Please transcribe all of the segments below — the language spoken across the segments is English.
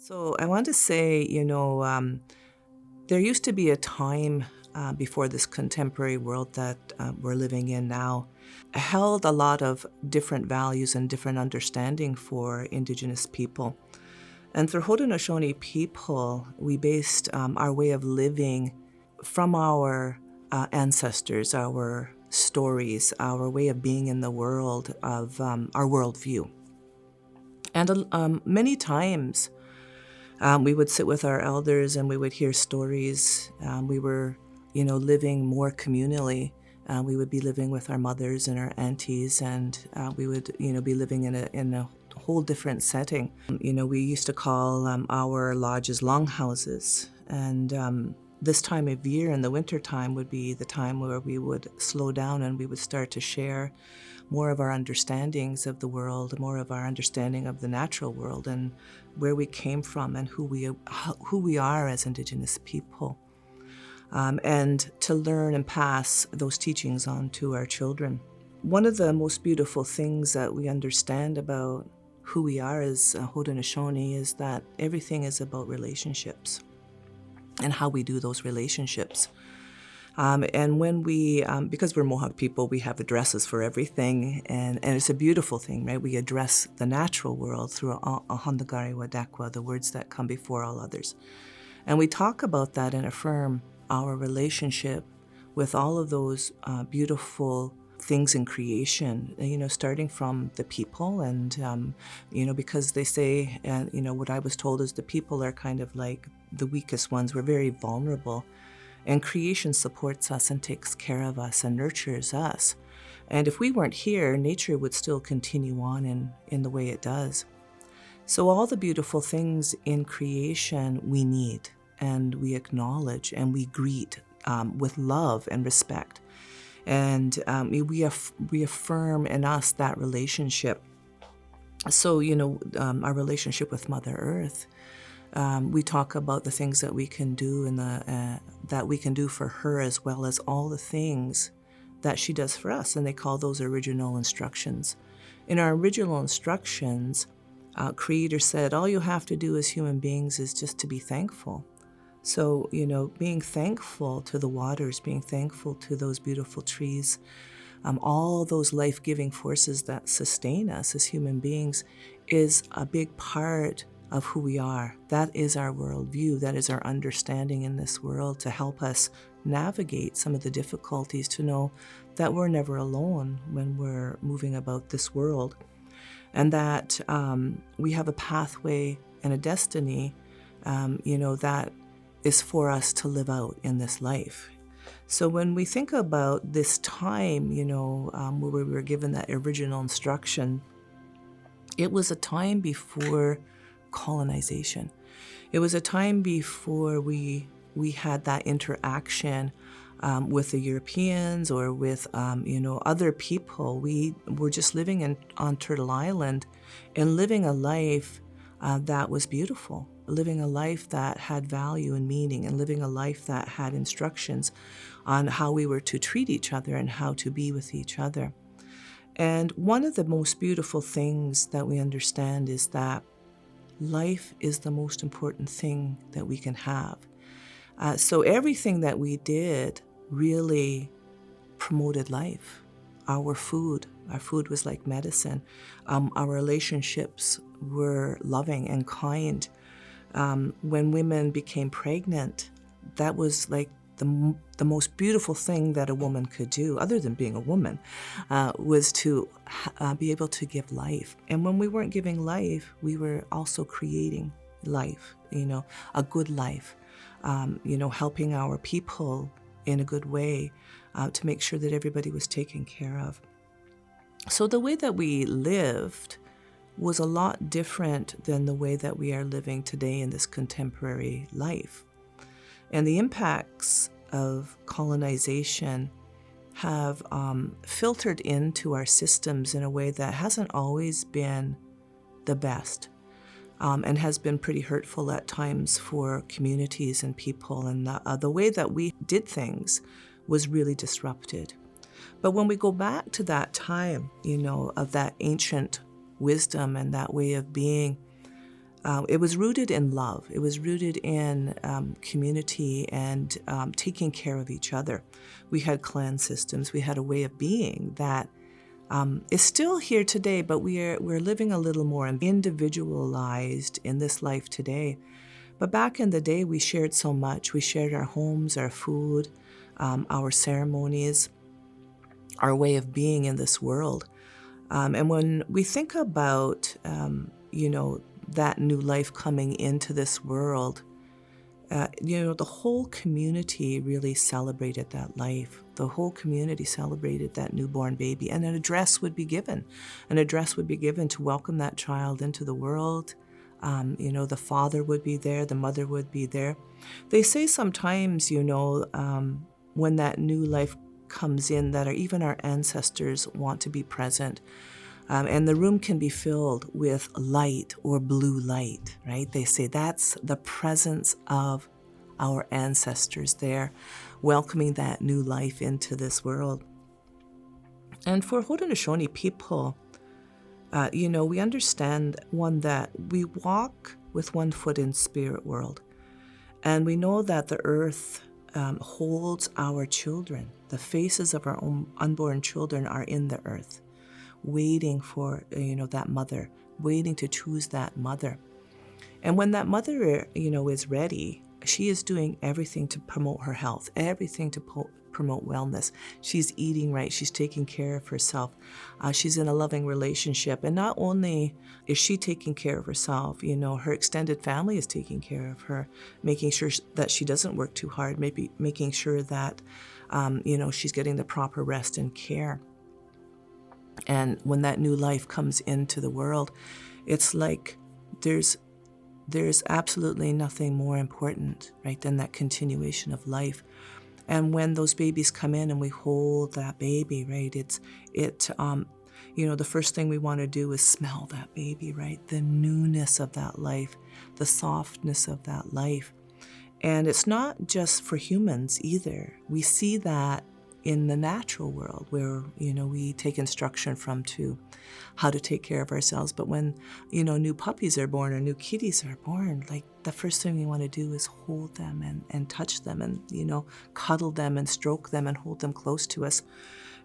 So I want to say, there used to be a time before this contemporary world that we're living in now held a lot of different values and different understanding for Indigenous people. And for Haudenosaunee people, we based our way of living from our ancestors, our stories, our way of being in the world, of our worldview. And many times, we would sit with our elders and we would hear stories. We were, living more communally. We would be living with our mothers and our aunties, and we would, be living in a whole different setting. We used to call our lodges longhouses, and this time of year in the winter time would be the time where we would slow down and we would start to share more of our understandings of the world, more of our understanding of the natural world and where we came from and who we are as Indigenous people. And to learn and pass those teachings on to our children. One of the most beautiful things that we understand about who we are as Haudenosaunee is that everything is about relationships and how we do those relationships. And when we, because we're Mohawk people, we have addresses for everything, and it's a beautiful thing, right? We address the natural world through Dnaagdawenmag, the words that come before all others. And we talk about that and affirm our relationship with all of those beautiful things in creation, starting from the people and, because they say, what I was told is the people are kind of like the weakest ones. We're very vulnerable. And creation supports us and takes care of us and nurtures us. And if we weren't here, nature would still continue on in the way it does. So all the beautiful things in creation we need and we acknowledge and we greet with love and respect. And we affirm in us that relationship. So, our relationship with Mother Earth. We talk about the things that we can do and that we can do for her, as well as all the things that she does for us, and they call those original instructions. In our original instructions, Creator said, all you have to do as human beings is just to be thankful. So, being thankful to the waters, being thankful to those beautiful trees, all those life-giving forces that sustain us as human beings is a big part of who we are. That is our worldview. That is our understanding in this world to help us navigate some of the difficulties, to know that we're never alone when we're moving about this world, and that we have a pathway and a destiny, that is for us to live out in this life. So when we think about this time, where we were given that original instruction, it was a time before colonization. It was a time before we had that interaction with the Europeans or with other people. We were just living on Turtle Island and living a life that was beautiful, living a life that had value and meaning, and living a life that had instructions on how we were to treat each other and how to be with each other. And one of the most beautiful things that we understand is that life is the most important thing that we can have. So everything that we did really promoted life. Our food was like medicine. Our relationships were loving and kind. When women became pregnant, that was like the most beautiful thing that a woman could do, other than being a woman, was to be able to give life. And when we weren't giving life, we were also creating life, a good life, helping our people in a good way to make sure that everybody was taken care of. So the way that we lived was a lot different than the way that we are living today in this contemporary life. And the impacts of colonization have filtered into our systems in a way that hasn't always been the best, and has been pretty hurtful at times for communities and people. And the way that we did things was really disrupted. But when we go back to that time, of that ancient wisdom and that way of being, It was rooted in love. It was rooted in community and taking care of each other. We had clan systems. We had a way of being that is still here today, but we're living a little more individualized in this life today. But back in the day, we shared so much. We shared our homes, our food, our ceremonies, our way of being in this world. And when we think about, that new life coming into this world, the whole community really celebrated that life. The whole community celebrated that newborn baby, and an address would be given. An address would be given to welcome that child into the world. The father would be there, the mother would be there. They say sometimes, when that new life comes in, that even our ancestors want to be present. And the room can be filled with light or blue light, right? They say that's the presence of our ancestors there, welcoming that new life into this world. And for Haudenosaunee people, we understand that we walk with one foot in spirit world. And we know that the earth holds our children. The faces of our own unborn children are in the earth, waiting for, that mother, waiting to choose that mother. And when that mother, is ready, she is doing everything to promote her health, everything to promote wellness. She's eating right. She's taking care of herself. She's in a loving relationship. And not only is she taking care of herself, her extended family is taking care of her, making sure that she doesn't work too hard, maybe making sure that, she's getting the proper rest and care. And when that new life comes into the world, it's like there's absolutely nothing more important, right, than that continuation of life. And when those babies come in and we hold that baby, right, the first thing we want to do is smell that baby, right, the newness of that life, the softness of that life. And it's not just for humans either. We see that in the natural world where, we take instruction from to how to take care of ourselves. But when, new puppies are born or new kitties are born, like the first thing we want to do is hold them and touch them and, cuddle them and stroke them and hold them close to us.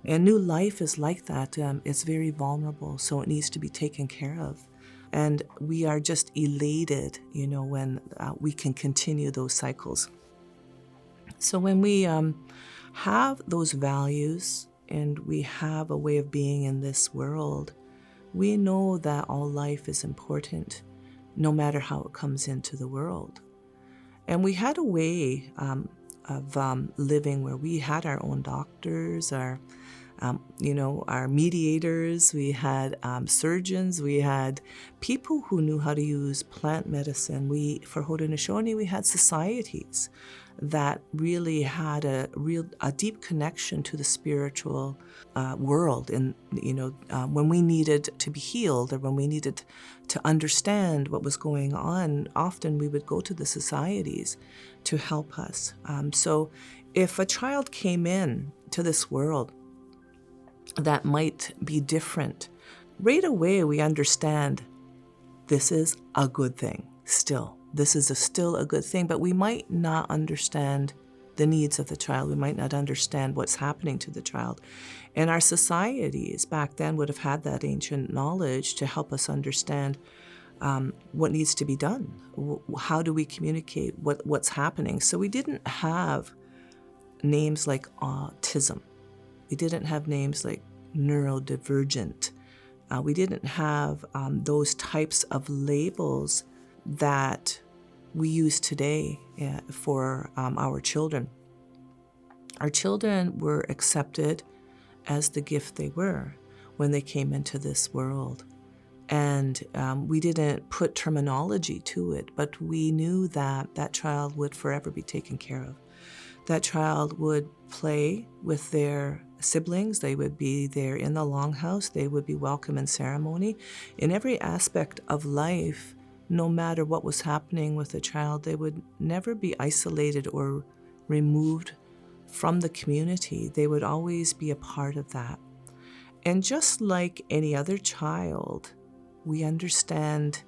And new life is like that. It's very vulnerable, so it needs to be taken care of. And we are just elated, when we can continue those cycles. So when we have those values and we have a way of being in this world, we know that all life is important, no matter how it comes into the world. And we had a way of living where we had our own doctors, our mediators, we had surgeons, we had people who knew how to use plant medicine. For Haudenosaunee, we had societies that really had a deep connection to the spiritual world. And, when we needed to be healed or when we needed to understand what was going on, often we would go to the societies to help us. So if a child came in to this world that might be different, right away we understand this is a good thing still. This is still a good thing, but we might not understand the needs of the child. We might not understand what's happening to the child. And our societies back then would have had that ancient knowledge to help us understand what needs to be done. How do we communicate what's happening? So we didn't have names like autism. We didn't have names like neurodivergent. We didn't have those types of labels that we use today for our children. Our children were accepted as the gift they were when they came into this world. And we didn't put terminology to it, but we knew that that child would forever be taken care of. That child would play with their siblings. They would be there in the longhouse. They would be welcome in ceremony. In every aspect of life, no matter what was happening with the child, they would never be isolated or removed from the community. They would always be a part of that. And just like any other child, we understand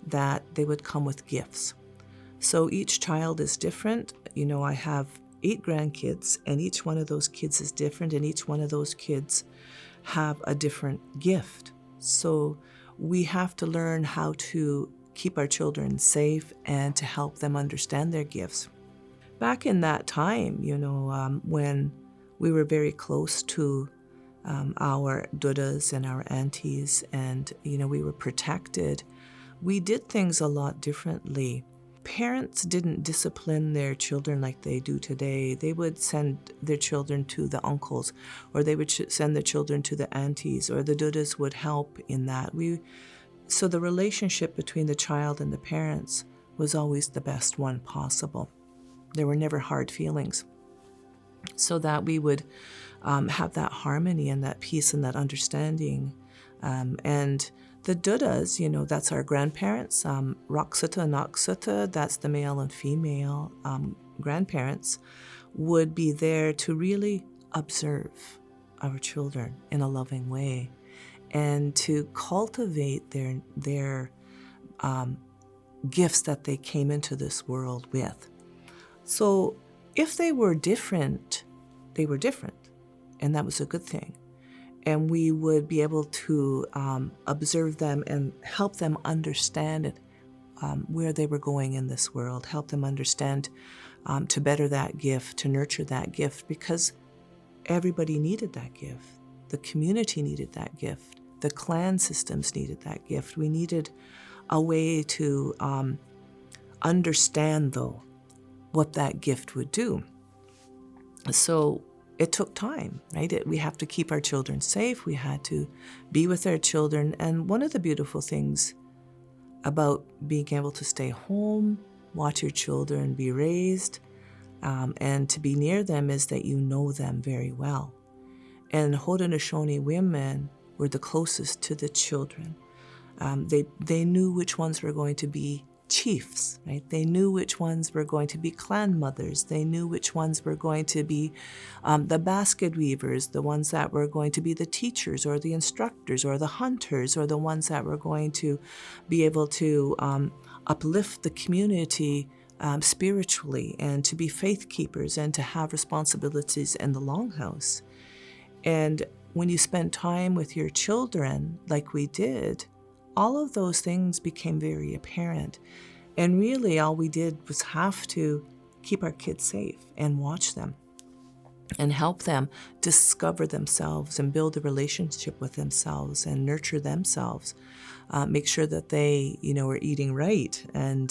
that they would come with gifts. So each child is different. I have 8 grandkids, and each one of those kids is different, and each one of those kids have a different gift. So we have to learn how to keep our children safe and to help them understand their gifts. Back in that time, when we were very close to our dudas and our aunties, and, we were protected, we did things a lot differently. Parents didn't discipline their children like they do today. They would send their children to the uncles, or they would send their children to the aunties, or the dudas would help in that. So the relationship between the child and the parents was always the best one possible. There were never hard feelings, so that we would have that harmony and that peace and that understanding. And the dudas, that's our grandparents. Raksata and Aksata, that's the male and female grandparents, would be there to really observe our children in a loving way and to cultivate their gifts that they came into this world with. So if they were different, they were different, and that was a good thing. And we would be able to observe them and help them understand where they were going in this world, help them understand to better that gift, to nurture that gift, because everybody needed that gift. The community needed that gift. The clan systems needed that gift. We needed a way to understand, though, what that gift would do. So it took time, right? We have to keep our children safe. We had to be with our children. And one of the beautiful things about being able to stay home, watch your children be raised, and to be near them is that you know them very well. And Haudenosaunee women were the closest to the children. They knew which ones were going to be chiefs, right? They knew which ones were going to be clan mothers. They knew which ones were going to be the basket weavers, the ones that were going to be the teachers or the instructors or the hunters, or the ones that were going to be able to uplift the community spiritually, and to be faith keepers and to have responsibilities in the longhouse. And when you spend time with your children like we did, all of those things became very apparent. And really all we did was have to keep our kids safe and watch them and help them discover themselves and build a relationship with themselves and nurture themselves. Make sure that they, were eating right, and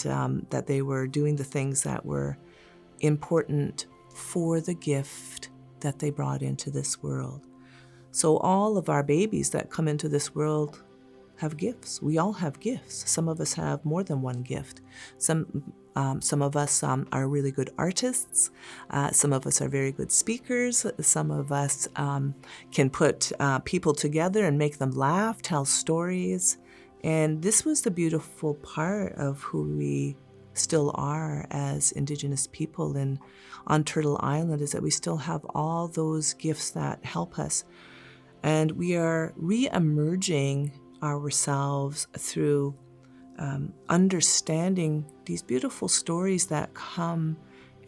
that they were doing the things that were important for the gift that they brought into this world. So all of our babies that come into this world have gifts. We all have gifts. Some of us have more than one gift. Some of us are really good artists. Some of us are very good speakers. Some of us can put people together and make them laugh, tell stories. And this was the beautiful part of who we still are as Indigenous people on Turtle Island, is that we still have all those gifts that help us. And we are re-emerging ourselves through understanding these beautiful stories that come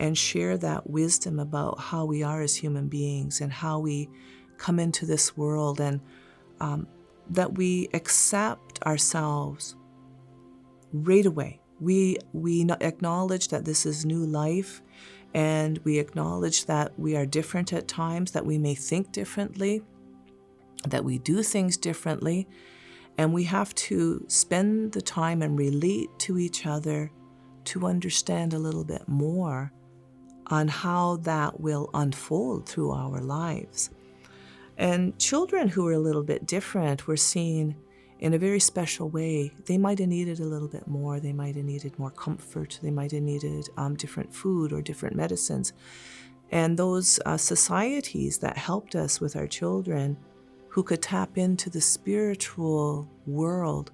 and share that wisdom about how we are as human beings and how we come into this world, and that we accept ourselves right away. We acknowledge that this is new life, and we acknowledge that we are different at times, that we may think differently, that we do things differently, and we have to spend the time and relate to each other to understand a little bit more on how that will unfold through our lives. And children who are a little bit different were seen in a very special way. They might have needed a little bit more. They might have needed more comfort. They might have needed different food or different medicines. And those societies that helped us with our children, who could tap into the spiritual world,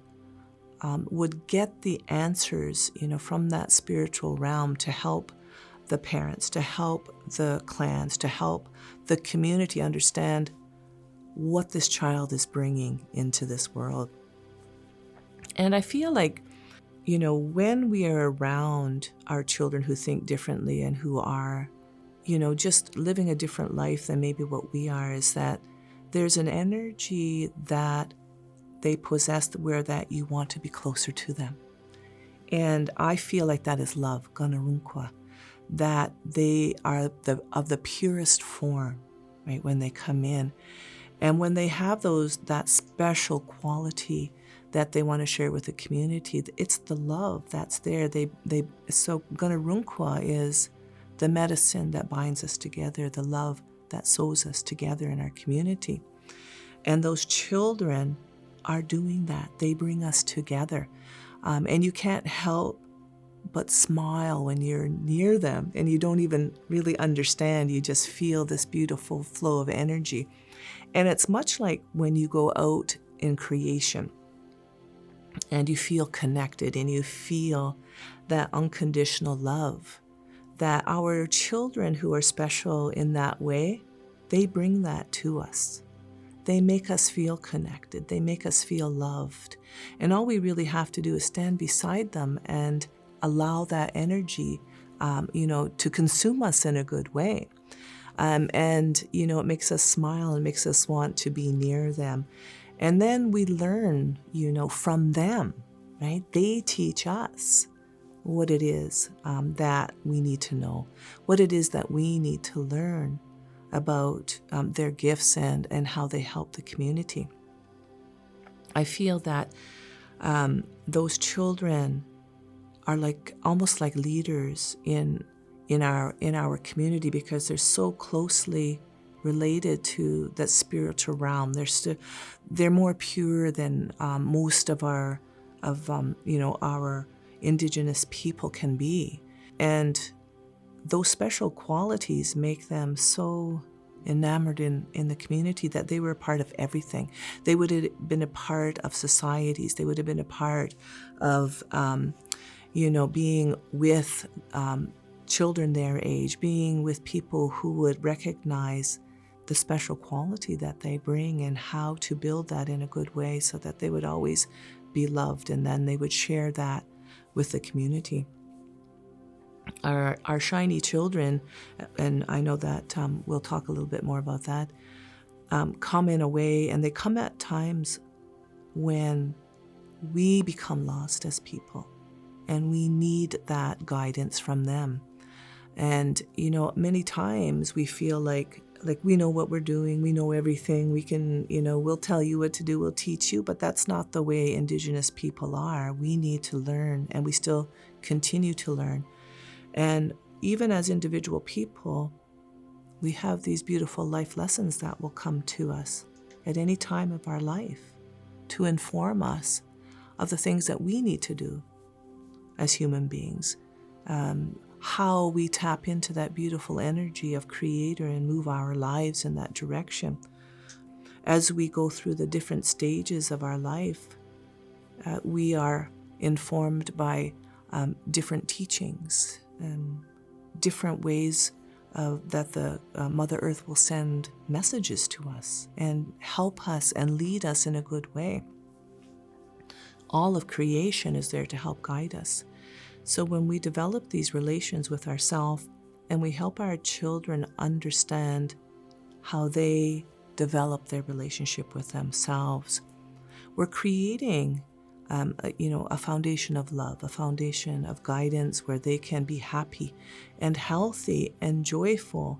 would get the answers, from that spiritual realm to help the parents, to help the clans, to help the community understand what this child is bringing into this world. And I feel like, when we are around our children who think differently and who are, just living a different life than maybe what we are, is that there's an energy that they possess where that you want to be closer to them. And I feel like that is love, ganarunkwa, that they are of the purest form, right, when they come in. And when they have that special quality that they want to share with the community, it's the love that's there. So ganarunkwa is the medicine that binds us together, the love that sews us together in our community. And those children are doing that. They bring us together. And you can't help but smile when you're near them, and you don't even really understand. You just feel this beautiful flow of energy. And it's much like when you go out in creation and you feel connected and you feel that unconditional love, that our children who are special in that way, they bring that to us. They make us feel connected. They make us feel loved. And all we really have to do is stand beside them and allow that energy, to consume us in a good way. And it makes us smile and makes us want to be near them. And then we learn, from them, right? They teach us what it is that we need to know, what it is that we need to learn about their gifts and how they help the community. I feel that those children are almost like leaders in our community, because they're so closely related to that spiritual realm. They're more pure than most of our Indigenous people can be, and those special qualities make them so enamored in the community that they were a part of everything. They would have been a part of societies. They would have been a part of, being with children their age, being with people who would recognize the special quality that they bring and how to build that in a good way so that they would always be loved, and then they would share that with the community. Our shiny children, and I know that we'll talk a little bit more about that, come in a way, and they come at times when we become lost as people, and we need that guidance from them. And, many times we feel like we know what we're doing, we know everything, we can, we'll tell you what to do, we'll teach you, but that's not the way Indigenous people are. We need to learn, and we still continue to learn. And even as individual people, we have these beautiful life lessons that will come to us at any time of our life to inform us of the things that we need to do as human beings, how we tap into that beautiful energy of Creator and move our lives in that direction. As we go through the different stages of our life, we are informed by different teachings and different ways that the Mother Earth will send messages to us and help us and lead us in a good way. All of creation is there to help guide us. So when we develop these relations with ourselves and we help our children understand how they develop their relationship with themselves, we're creating a foundation of love, a foundation of guidance where they can be happy and healthy and joyful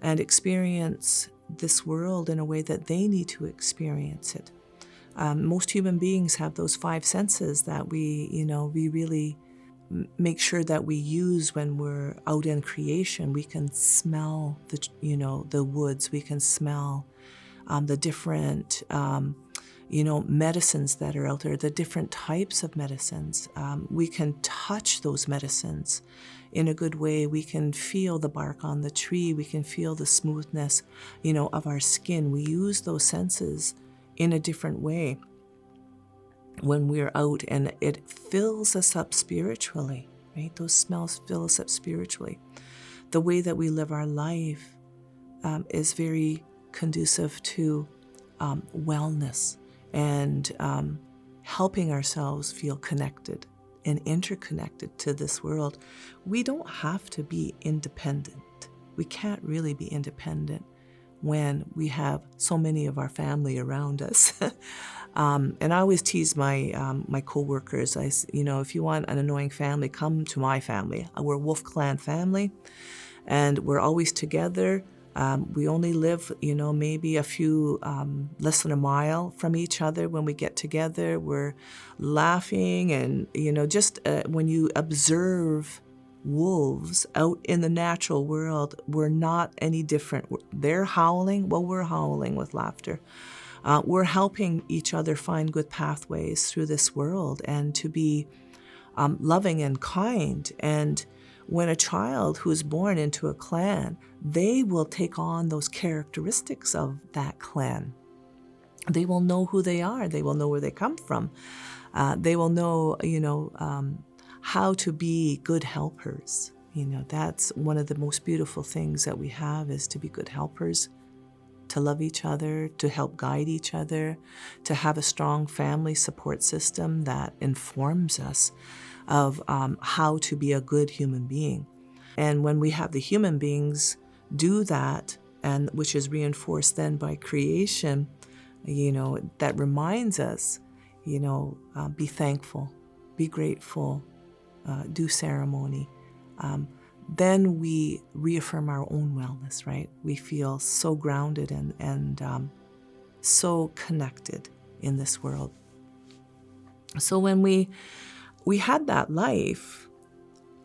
and experience this world in a way that they need to experience it. Most human beings have those five senses that we really make sure that we use when we're out in creation. We can smell the woods. We can smell the different medicines that are out there, the different types of medicines. We can touch those medicines in a good way. We can feel the bark on the tree. We can feel the smoothness, of our skin. We use those senses in a different way when we're out, and it fills us up spiritually, right? Those smells fill us up spiritually. The way that we live our life is very conducive to wellness and helping ourselves feel connected and interconnected to this world. We don't have to be independent. We can't really be independent when we have so many of our family around us. And I always tease my coworkers. If you want an annoying family, come to my family. We're a Wolf Clan family, and we're always together. We only live, maybe a few, less than a mile from each other when we get together. We're laughing and, just when you observe wolves out in the natural world, we're not any different. They're howling, well, we're howling with laughter. We're helping each other find good pathways through this world and to be loving and kind. And when a child who is born into a clan, they will take on those characteristics of that clan. They will know who they are. They will know where they come from. They will know, how to be good helpers. That's one of the most beautiful things that we have, is to be good helpers, to love each other, to help guide each other, to have a strong family support system that informs us of how to be a good human being. And when we have the human beings do that, and which is reinforced then by creation, that reminds us, be thankful, be grateful, do ceremony. Then we reaffirm our own wellness, right? We feel so grounded and so connected in this world. So when we had that life,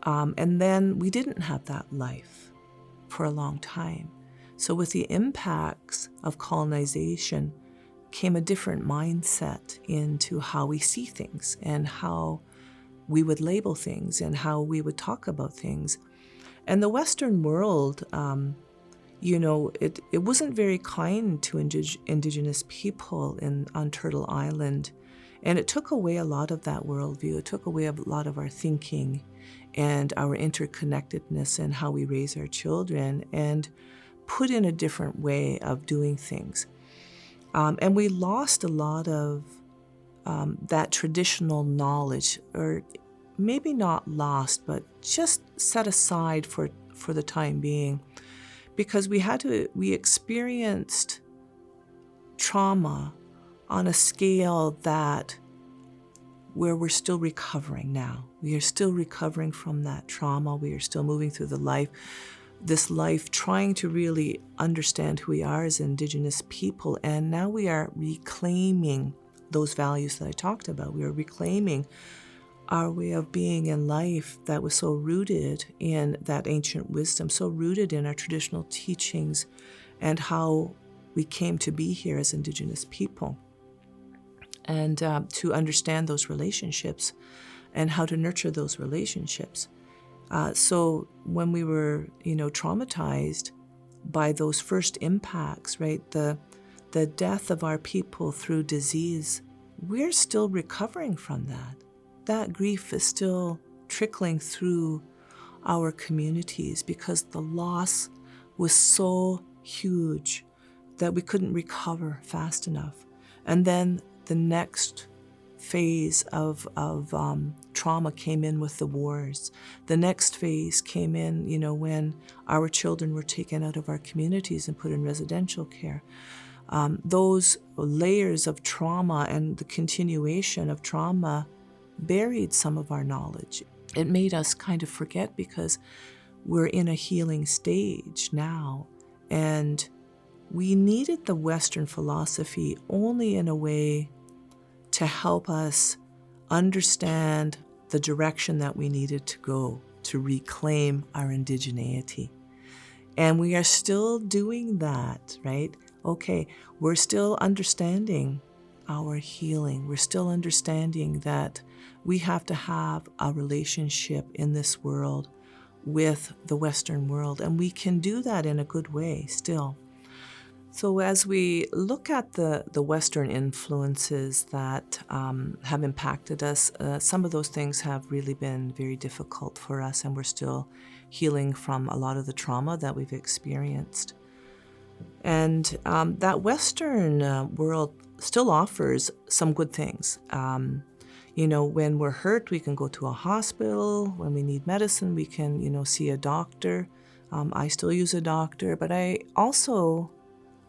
and then we didn't have that life for a long time. So with the impacts of colonization came a different mindset into how we see things and how we would label things and how we would talk about things. And the Western world, it wasn't very kind to Indigenous people on Turtle Island. And it took away a lot of that worldview. It took away a lot of our thinking and our interconnectedness and how we raise our children, and put in a different way of doing things. And we lost a lot of that traditional knowledge, or maybe not lost, but just set aside for the time being, because we experienced trauma on a scale where we're still recovering now. We are still recovering from that trauma. We are still moving through this life trying to really understand who we are as Indigenous people. And now we are reclaiming those values that I talked about. We are reclaiming our way of being in life that was so rooted in that ancient wisdom, so rooted in our traditional teachings and how we came to be here as Indigenous people. And to understand those relationships and how to nurture those relationships. So when we were, traumatized by those first impacts, right, the death of our people through disease, we're still recovering from that. That grief is still trickling through our communities because the loss was so huge that we couldn't recover fast enough. And then the next phase of trauma came in with the wars. The next phase came in, when our children were taken out of our communities and put in residential care. Those layers of trauma and the continuation of trauma buried some of our knowledge. It made us kind of forget because we're in a healing stage now. And we needed the Western philosophy only in a way to help us understand the direction that we needed to go to reclaim our indigeneity. And we are still doing that, right? Okay, we're still understanding our healing. We're still understanding that we have to have a relationship in this world with the Western world, and we can do that in a good way still. So as we look at the Western influences that have impacted us, some of those things have really been very difficult for us, and we're still healing from a lot of the trauma that we've experienced. And that Western world still offers some good things. When we're hurt, we can go to a hospital. When we need medicine, we can, see a doctor. I still use a doctor, but I also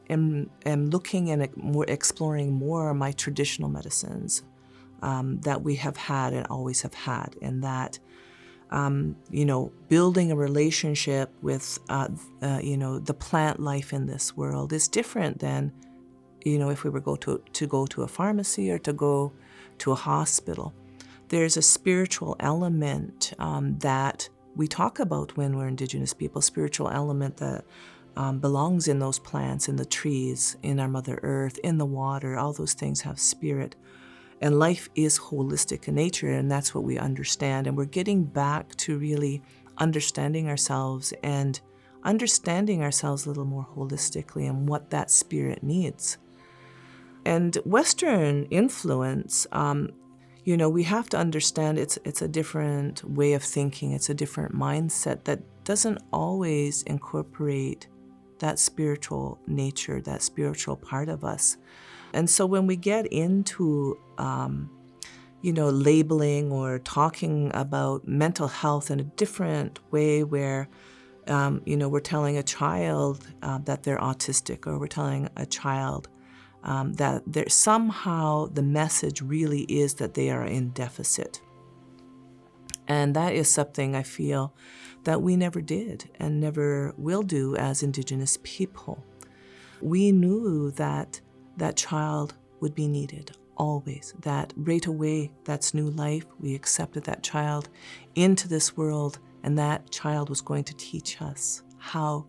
am looking and exploring more my traditional medicines that we have had and always have had, and that building a relationship with the plant life in this world is different than if we were to go to a pharmacy or to go to a hospital. There's a spiritual element that we talk about when we're Indigenous people, spiritual element that belongs in those plants, in the trees, in our Mother Earth, in the water. All those things have spirit. And life is holistic in nature, and that's what we understand. And we're getting back to really understanding ourselves and understanding ourselves a little more holistically and what that spirit needs. And Western influence, we have to understand it's a different way of thinking. It's a different mindset that doesn't always incorporate that spiritual nature, that spiritual part of us. And so when we get into, labeling or talking about mental health in a different way where, we're telling a child that they're autistic, or we're telling a child that somehow the message really is that they are in deficit. And that is something I feel that we never did and never will do as Indigenous people. We knew that that child would be needed always, that right away, that's new life. We accepted that child into this world, and that child was going to teach us how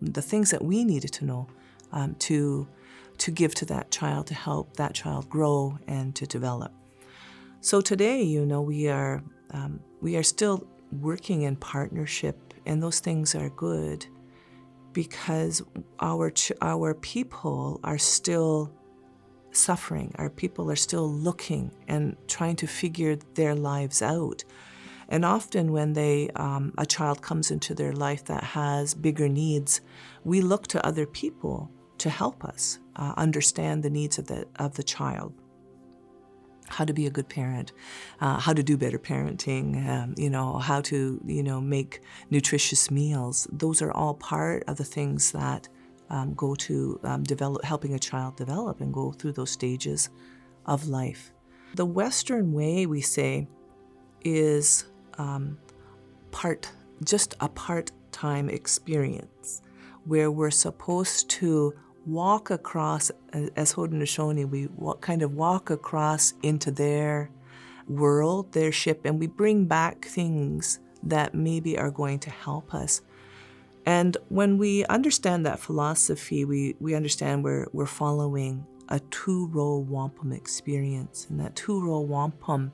the things that we needed to know to give to that child, to help that child grow and to develop. So today, we are still working in partnership, and those things are good because our people are still suffering. Our people are still looking and trying to figure their lives out. And often when a child comes into their life that has bigger needs, we look to other people to help us understand the needs of the child. How to be a good parent, how to do better parenting, how to, make nutritious meals. Those are all part of the things that go to helping a child develop and go through those stages of life. The Western way, we say, is just a part-time experience where we're supposed to walk across, as Haudenosaunee, we kind of walk across into their world, their ship, and we bring back things that maybe are going to help us. And when we understand that philosophy, we understand we're following a two-row wampum experience. And that two-row wampum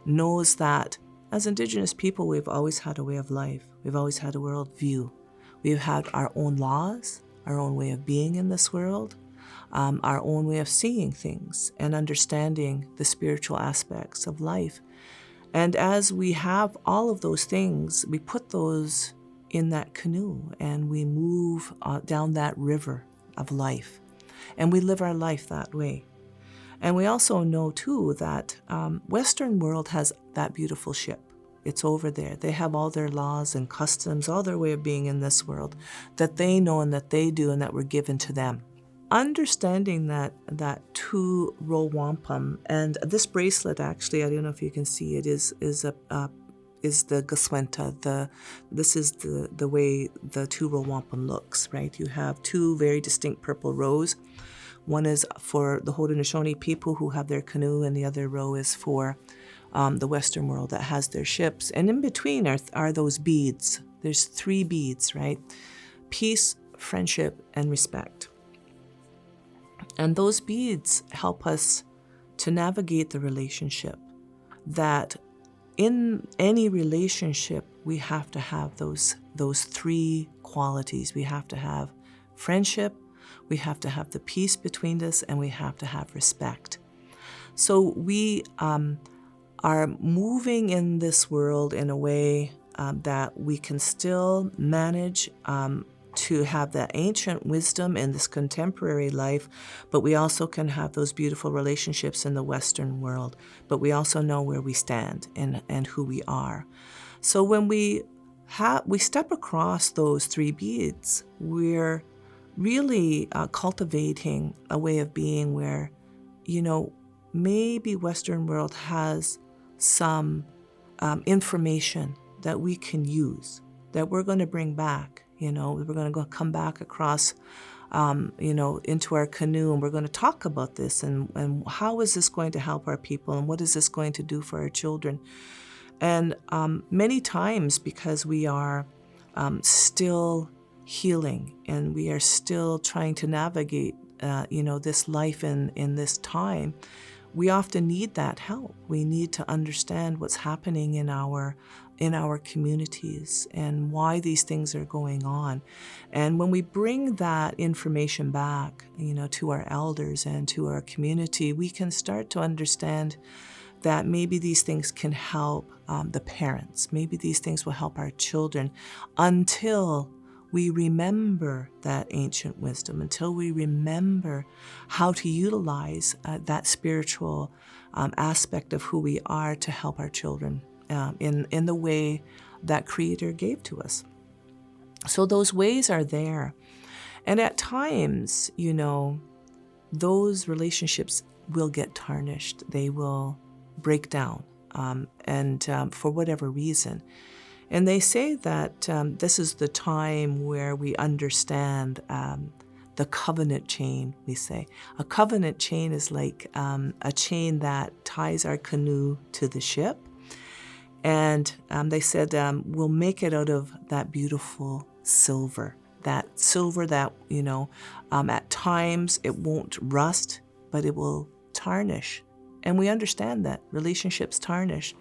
knows that as Indigenous people, we've always had a way of life. We've always had a worldview. We've had our own laws, our own way of being in this world, our own way of seeing things and understanding the spiritual aspects of life. And as we have all of those things, we put those in that canoe and we move down that river of life. And we live our life that way. And we also know, too, that Western world has that beautiful ship. It's over there. They have all their laws and customs, all their way of being in this world that they know and that they do and that were given to them. Understanding that two-row wampum, and this bracelet, actually, I don't know if you can see it, is the gaswenta. This is the way the two-row wampum looks, right? You have two very distinct purple rows. One is for the Haudenosaunee people who have their canoe, and the other row is for the Western world that has their ships. And in between are those beads. There's 3 beads, right? Peace, friendship, and respect. And those beads help us to navigate the relationship. That in any relationship, we have to have those 3 qualities. We have to have friendship, we have to have the peace between us, and we have to have respect. So we are moving in this world in a way that we can still manage to have the ancient wisdom in this contemporary life, but we also can have those beautiful relationships in the Western world. But we also know where we stand and who we are. So when we step across those three beads, we're really cultivating a way of being where, maybe Western world has some information that we can use, that we're going to bring back. We're going to come back across, into our canoe, and we're going to talk about this and how is this going to help our people, and what is this going to do for our children. And many times, because we are still healing and we are still trying to navigate, this life in this time, we often need that help. We need to understand what's happening in our communities and why these things are going on. And when we bring that information back, to our elders and to our community, we can start to understand that maybe these things can help the parents. Maybe these things will help our children until we remember that ancient wisdom, until we remember how to utilize that spiritual aspect of who we are to help our children in the way that Creator gave to us. So those ways are there. And at times, those relationships will get tarnished. They will break down, for whatever reason. And they say that this is the time where we understand the covenant chain, we say. A covenant chain is like a chain that ties our canoe to the ship. And they said we'll make it out of that beautiful silver. That silver that, at times it won't rust, but it will tarnish. And we understand that relationships tarnish.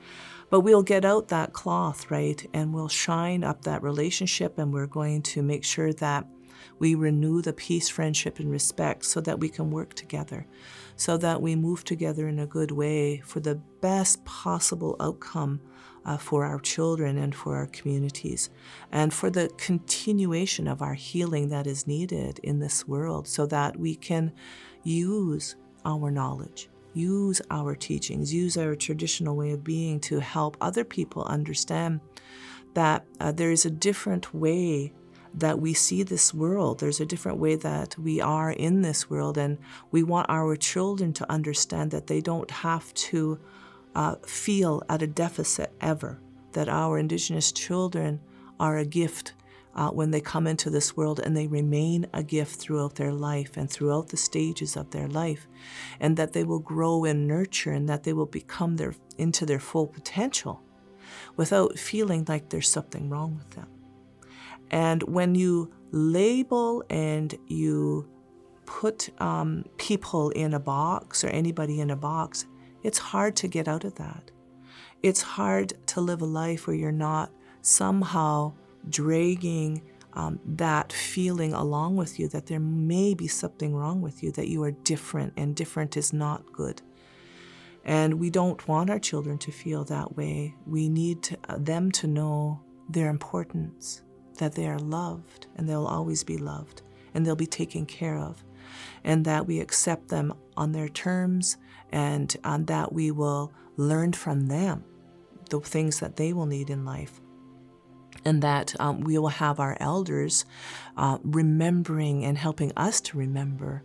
But we'll get out that cloth, right? And we'll shine up that relationship, and we're going to make sure that we renew the peace, friendship, and respect so that we can work together, so that we move together in a good way for the best possible outcome for our children and for our communities, and for the continuation of our healing that is needed in this world, so that we can use our knowledge, use our teachings, use our traditional way of being to help other people understand that there is a different way that we see this world. There's a different way that we are in this world, and we want our children to understand that they don't have to feel at a deficit ever, that our Indigenous children are a gift when they come into this world, and they remain a gift throughout their life and throughout the stages of their life, and that they will grow and nurture, and that they will become into their full potential without feeling like there's something wrong with them. And when you label and you put people in a box, or anybody in a box, it's hard to get out of that. It's hard to live a life where you're not somehow dragging that feeling along with you, that there may be something wrong with you, that you are different, and different is not good. And we don't want our children to feel that way. We need them to know their importance, that they are loved, and they'll always be loved, and they'll be taken care of, and that we accept them on their terms, and that we will learn from them the things that they will need in life. And that we will have our elders remembering and helping us to remember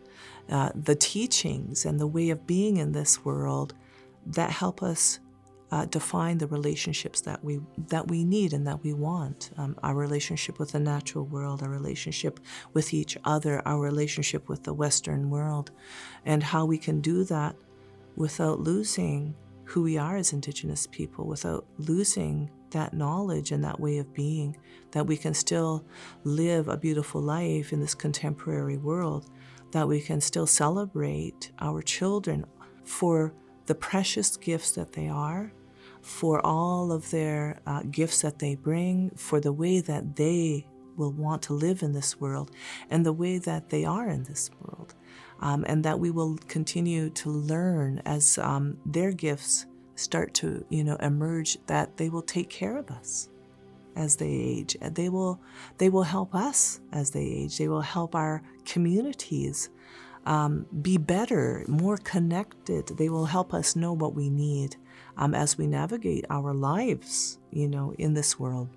the teachings and the way of being in this world that help us define the relationships that we need and that we want. Our relationship with the natural world, our relationship with each other, our relationship with the Western world, and how we can do that without losing who we are as Indigenous people, without losing that knowledge and that way of being, that we can still live a beautiful life in this contemporary world, that we can still celebrate our children for the precious gifts that they are, for all of their gifts that they bring, for the way that they will want to live in this world, and the way that they are in this world. And that we will continue to learn as their gifts start to, emerge, that they will take care of us. as they age. They will help us as they age. They will help our communities be better, more connected. They will help us know what we need as we navigate our lives, in this world,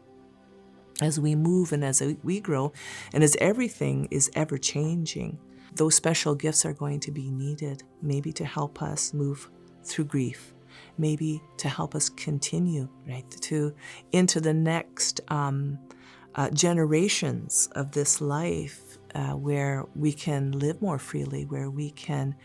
as we move and as we grow, and as everything is ever changing. Those special gifts are going to be needed, maybe to help us move through grief, maybe to help us continue, right, into the next generations of this life, where we can live more freely, where we can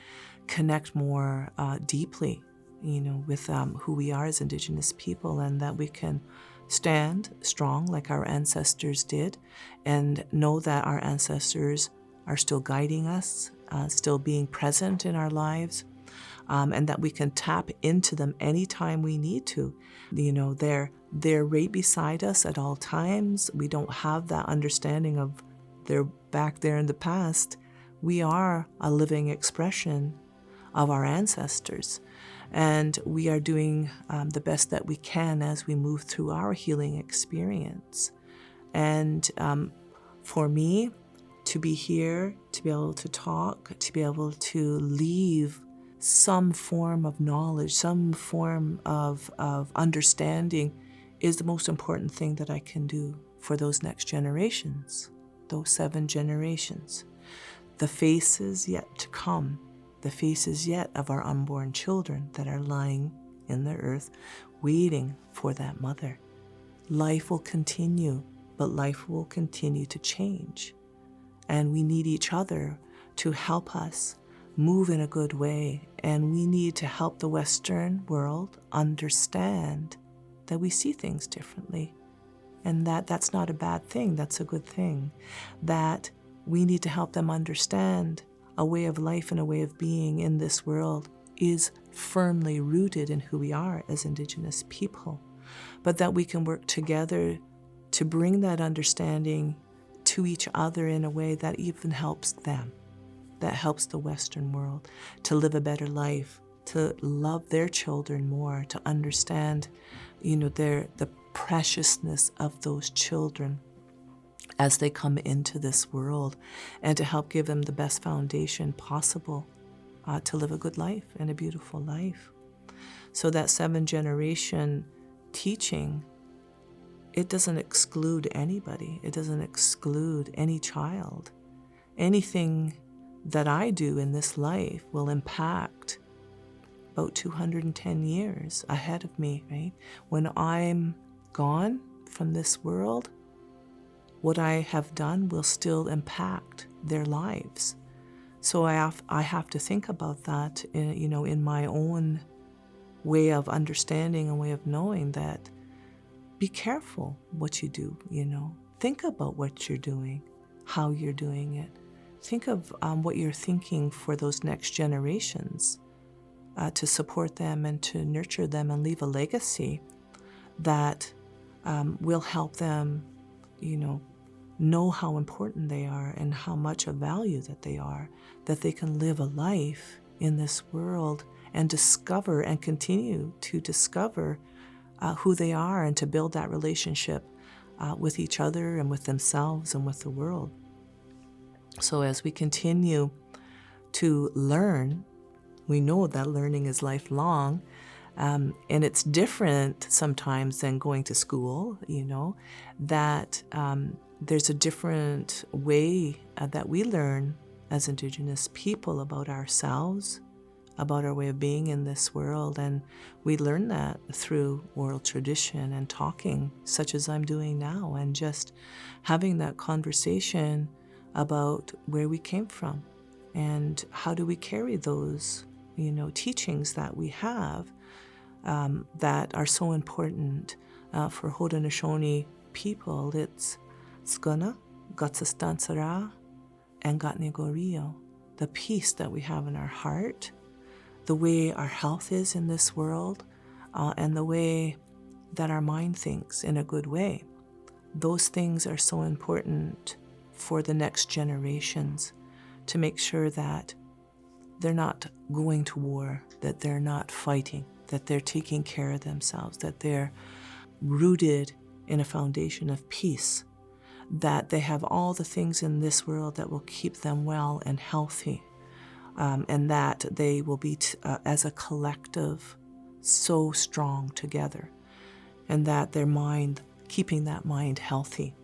connect more deeply, with who we are as Indigenous people, and that we can stand strong like our ancestors did, and know that our ancestors are still guiding us, still being present in our lives, and that we can tap into them anytime we need to. They're right beside us at all times. We don't have that understanding of they're back there in the past. We are a living expression of our ancestors, and we are doing the best that we can as we move through our healing experience. And for me, to be here, to be able to talk, to be able to leave some form of knowledge, some form of understanding, is the most important thing that I can do for those next generations, those 7 generations. The faces yet to come, the faces yet of our unborn children that are lying in the earth, waiting for that mother. Life will continue, but life will continue to change. And we need each other to help us move in a good way. And we need to help the Western world understand that we see things differently. And that's not a bad thing, that's a good thing. That we need to help them understand a way of life and a way of being in this world is firmly rooted in who we are as Indigenous people. But that we can work together to bring that understanding to each other in a way that even helps them, that helps the Western world to live a better life, to love their children more, to understand, the preciousness of those children as they come into this world, and to help give them the best foundation possible to live a good life and a beautiful life. So that 7-generation teaching, it doesn't exclude anybody. It doesn't exclude any child. Anything that I do in this life will impact about 210 years ahead of me, right? When I'm gone from this world, what I have done will still impact their lives. So I have to think about that, in my own way of understanding and way of knowing that be careful what you do, Think about what you're doing, how you're doing it. Think of what you're thinking for those next generations, to support them and to nurture them and leave a legacy that will help them, know how important they are and how much of value that they are, that they can live a life in this world and discover and continue to discover who they are, and to build that relationship with each other and with themselves and with the world. So as we continue to learn, we know that learning is lifelong, and it's different sometimes than going to school, that there's a different way that we learn as Indigenous people about ourselves, about our way of being in this world. And we learn that through oral tradition and talking, such as I'm doing now, and just having that conversation about where we came from and how do we carry those, teachings that we have that are so important for Haudenosaunee people. It's Skuna, Gatsastansara, and Gatnigorio, the peace that we have in our heart, the way our health is in this world, and the way that our mind thinks in a good way. Those things are so important for the next generations, to make sure that they're not going to war, that they're not fighting, that they're taking care of themselves, that they're rooted in a foundation of peace, that they have all the things in this world that will keep them well and healthy, and that they will be, as a collective, so strong together, and that their mind, keeping that mind healthy,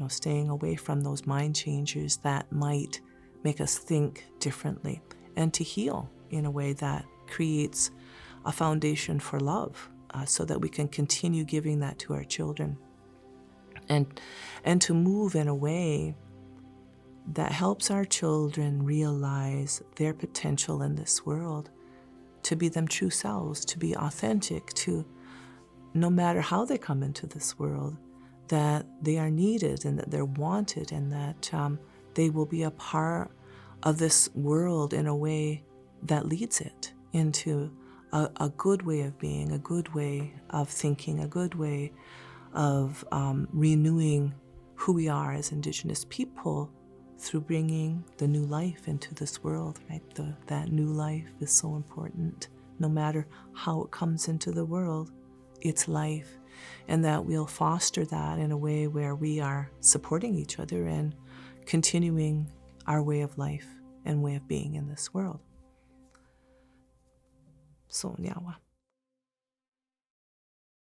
staying away from those mind changers that might make us think differently, and to heal in a way that creates a foundation for love, so that we can continue giving that to our children, and to move in a way that helps our children realize their potential in this world, to be them true selves, to be authentic, to, no matter how they come into this world, that they are needed and that they're wanted, and that they will be a part of this world in a way that leads it into a good way of being, a good way of thinking, a good way of renewing who we are as Indigenous people through bringing the new life into this world, right? That new life is so important. No matter how it comes into the world, it's life. And that we'll foster that in a way where we are supporting each other and continuing our way of life and way of being in this world. So, nyawa.